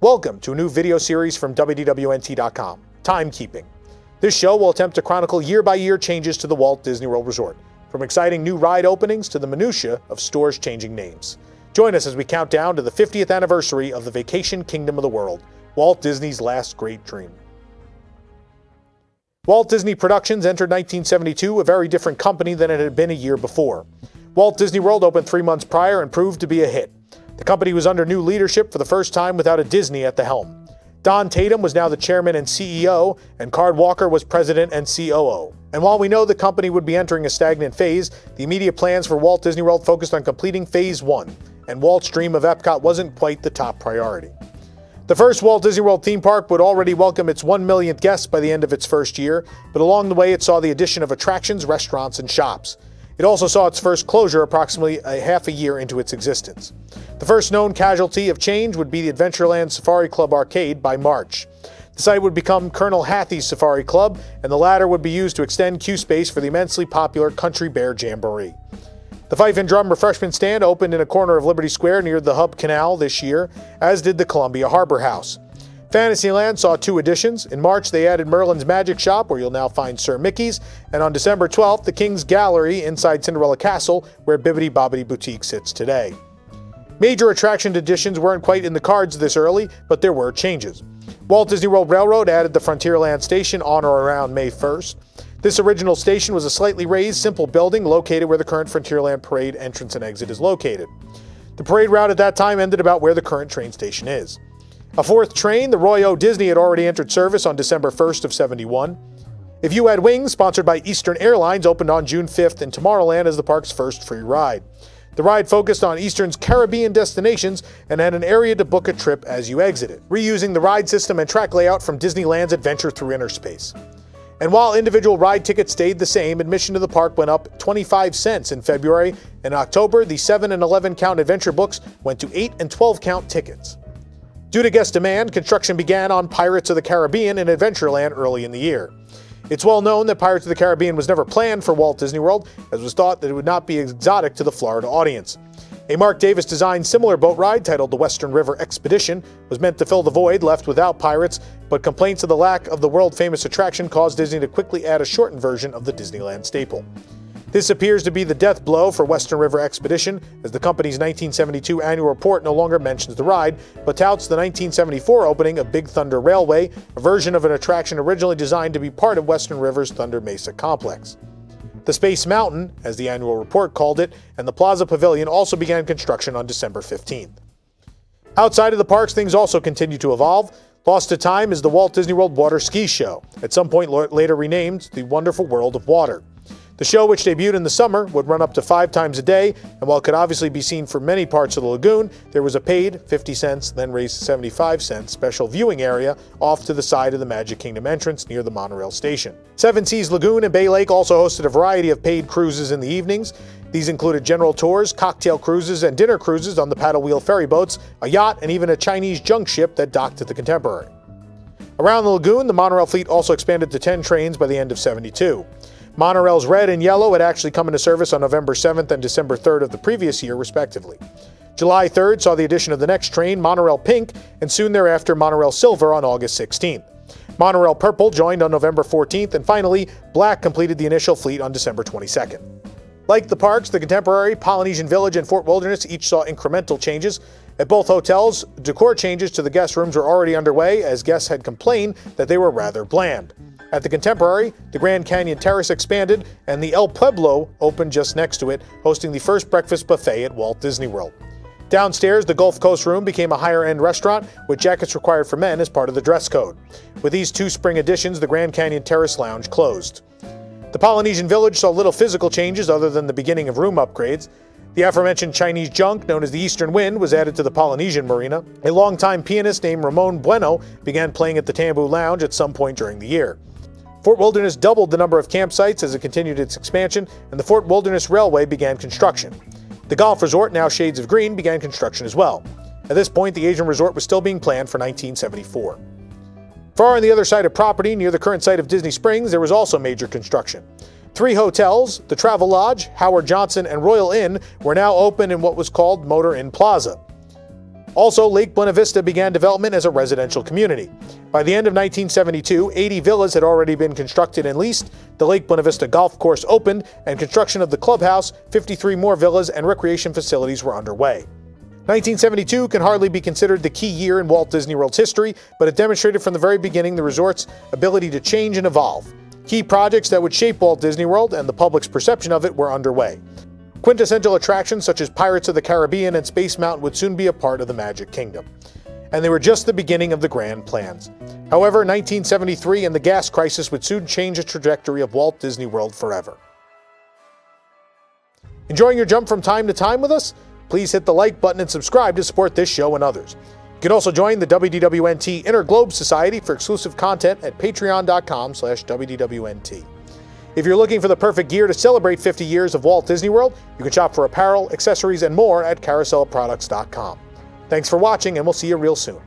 Welcome to a new video series from WDWNT.com, Timekeeping. This show will attempt to chronicle year-by-year changes to the Walt Disney World Resort, from exciting new ride openings to the minutia of stores changing names. Join us as we count down to the 50th anniversary of the vacation kingdom of the world, Walt Disney's last great dream. Walt Disney Productions entered 1972 a very different company than it had been a year before. Walt Disney World opened 3 months prior and proved to be a hit. The company was under new leadership for the first time without a Disney at the helm. Don Tatum was now the chairman and CEO, and Card Walker was president and COO. And while we know the company would be entering a stagnant phase, the immediate plans for Walt Disney World focused on completing Phase 1, and Walt's dream of Epcot wasn't quite the top priority. The first Walt Disney World theme park would already welcome its 1 millionth guest by the end of its first year, but along the way it saw the addition of attractions, restaurants, and shops. It also saw its first closure approximately half a year into its existence. The first known casualty of change would be the Adventureland Safari Club Arcade by March. The site would become Colonel Hathie's Safari Club, and the latter would be used to extend queue space for the immensely popular Country Bear Jamboree. The Fife and Drum refreshment stand opened in a corner of Liberty Square near the Hub Canal this year, as did the Columbia Harbor House. Fantasyland saw 2 additions. In March, they added Merlin's Magic Shop, where you'll now find Sir Mickey's, and on December 12th, the King's Gallery inside Cinderella Castle, where Bibbidi Bobbidi Boutique sits today. Major attraction additions weren't quite in the cards this early, but there were changes. Walt Disney World Railroad added the Frontierland Station on or around May 1st. This original station was a slightly raised, simple building located where the current Frontierland Parade entrance and exit is located. The parade route at that time ended about where the current train station is. A 4th train, the Roy O. Disney, had already entered service on December 1st of '71. If You Had Wings, sponsored by Eastern Airlines, opened on June 5th in Tomorrowland as the park's first free ride. The ride focused on Eastern's Caribbean destinations and had an area to book a trip as you exited, reusing the ride system and track layout from Disneyland's Adventure Through Inner Space. And while individual ride tickets stayed the same, admission to the park went up 25 cents in February. In October, the 7 and 11 count adventure books went to 8 and 12 count tickets. Due to guest demand, construction began on Pirates of the Caribbean in Adventureland early in the year. It's well known that Pirates of the Caribbean was never planned for Walt Disney World, as it was thought that it would not be exotic to the Florida audience. A Mark Davis-designed similar boat ride, titled the Western River Expedition, was meant to fill the void left without pirates, but complaints of the lack of the world-famous attraction caused Disney to quickly add a shortened version of the Disneyland staple. This appears to be the death blow for Western River Expedition, as the company's 1972 annual report no longer mentions the ride, but touts the 1974 opening of Big Thunder Railway, a version of an attraction originally designed to be part of Western River's Thunder Mesa complex. The Space Mountain, as the annual report called it, and the Plaza Pavilion also began construction on December 15th. Outside of the parks, things also continue to evolve. Lost to time is the Walt Disney World Water Ski Show, at some point later renamed the Wonderful World of Water. The show, which debuted in the summer, would run up to 5 times a day, and while it could obviously be seen from many parts of the lagoon, there was a paid 50 cents, then raised to 75 cents special viewing area off to the side of the Magic Kingdom entrance near the monorail station. Seven Seas Lagoon and Bay Lake also hosted a variety of paid cruises in the evenings. These included general tours, cocktail cruises, and dinner cruises on the paddle wheel ferry boats, a yacht, and even a Chinese junk ship that docked at the Contemporary. Around the lagoon, the monorail fleet also expanded to 10 trains by the end of '72. Monorails Red and Yellow had actually come into service on November 7th and December 3rd of the previous year, respectively. July 3rd saw the addition of the next train, Monorail Pink, and soon thereafter Monorail Silver on August 16th. Monorail Purple joined on November 14th, and finally, Black completed the initial fleet on December 22nd. Like the parks, the Contemporary, Polynesian Village, and Fort Wilderness each saw incremental changes. At both hotels, decor changes to the guest rooms were already underway, as guests had complained that they were rather bland. At the Contemporary, the Grand Canyon Terrace expanded, and the El Pueblo opened just next to it, hosting the first breakfast buffet at Walt Disney World. Downstairs, the Gulf Coast Room became a higher-end restaurant, with jackets required for men as part of the dress code. With these 2 spring additions, the Grand Canyon Terrace Lounge closed. The Polynesian Village saw little physical changes other than the beginning of room upgrades. The aforementioned Chinese junk, known as the Eastern Wind, was added to the Polynesian Marina. A longtime pianist named Ramon Bueno began playing at the Tambu Lounge at some point during the year. Fort Wilderness doubled the number of campsites as it continued its expansion, and the Fort Wilderness Railway began construction. The golf resort, now Shades of Green, began construction as well. At this point, the Asian resort was still being planned for 1974. Far on the other side of property, near the current site of Disney Springs, there was also major construction. 3 hotels, the Travel Lodge, Howard Johnson, and Royal Inn, were now open in what was called Motor Inn Plaza. Also, Lake Buena Vista began development as a residential community. By the end of 1972, 80 villas had already been constructed and leased, the Lake Buena Vista Golf Course opened, and construction of the clubhouse, 53 more villas, and recreation facilities were underway. 1972 can hardly be considered the key year in Walt Disney World's history, but it demonstrated from the very beginning the resort's ability to change and evolve. Key projects that would shape Walt Disney World and the public's perception of it were underway. Quintessential attractions such as Pirates of the Caribbean and Space Mountain would soon be a part of the Magic Kingdom. And they were just the beginning of the grand plans. However, 1973 and the gas crisis would soon change the trajectory of Walt Disney World forever. Enjoying your jump from time to time with us? Please hit the like button and subscribe to support this show and others. You can also join the WDWNT Inner Globe Society for exclusive content at patreon.com/WDWNT. If you're looking for the perfect gear to celebrate 50 years of Walt Disney World, you can shop for apparel, accessories, and more at carouselproducts.com. Thanks for watching, and we'll see you real soon.